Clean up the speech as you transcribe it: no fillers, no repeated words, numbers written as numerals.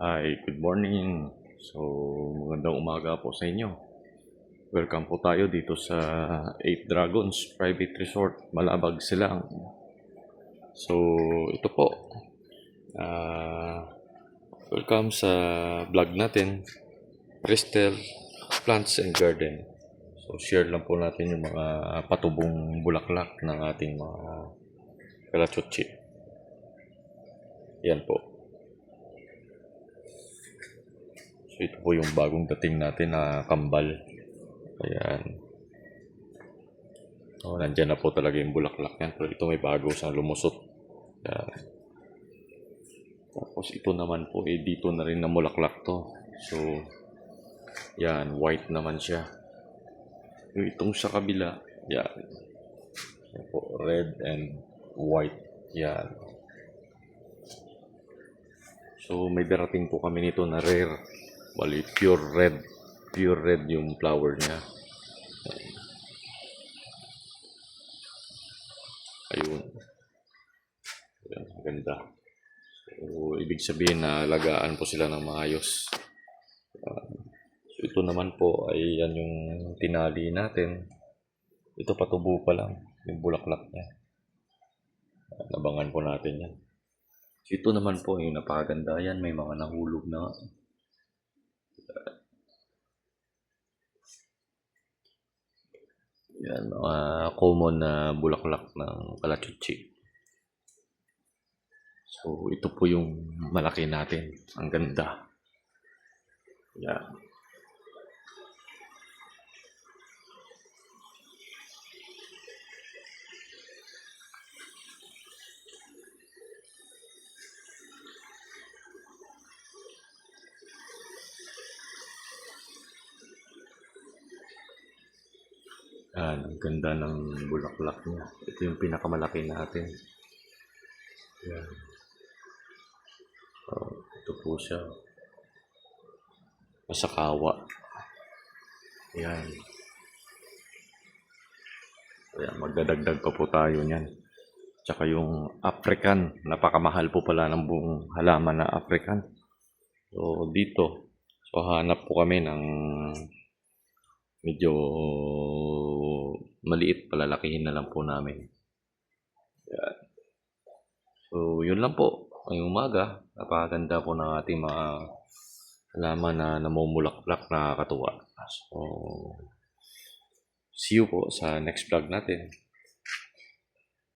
Hi, good morning. So, magandang umaga po sa inyo. Welcome po tayo dito sa 8 Dragons Private Resort, Malabag, Silang. So, ito po. Welcome sa vlog natin, Crystal Plants and Garden. So, share lang po natin yung mga patubong bulaklak ng ating mga kalachotchi. Yan po. So, ito po yung bagong dating natin na kambal. Ayan. Oh, nandyan na po talaga yung bulaklak yan. Pero ito may bago siyang lumusot. Ayan. Tapos ito naman po, dito na rin na bulaklak to. So, yan, white naman siya. Yung itong sa kabila, yan. Yan po, red and white. Yan. So, may darating po kami nito na rare. Bali, pure red. Pure red yung flower niya. Ayun. Ayan, ganda. So, ibig sabihin na alagaan po sila ng maayos. So, ito naman po ay yan yung tinali natin. Ito patubo pa lang, yung bulaklak niya. Nabangan po natin yan. So, ito naman po yung napakaganda yan. May mga nahulog na. Yan, mga common na bulaklak ng kalachutchi. So, ito po yung malaki natin. Ang ganda. Yan. Yan, ang ganda ng bulaklak niya. Ito yung pinakamalaki natin. Yan. Ito po siya. Masakawa. Yan. Ayan, magdadagdag pa po tayo niyan. Tsaka yung African. Napakamahal po pala ng buong halaman na African. So, dito. So, hanap po kami ng medyo maliit. Palalakihin na lang po namin. Yan. So, yun lang po. Ngayong umaga, napakaganda po ng ating mga halaman na namumulaklak, nakakatuwa. So, see you po sa next vlog natin.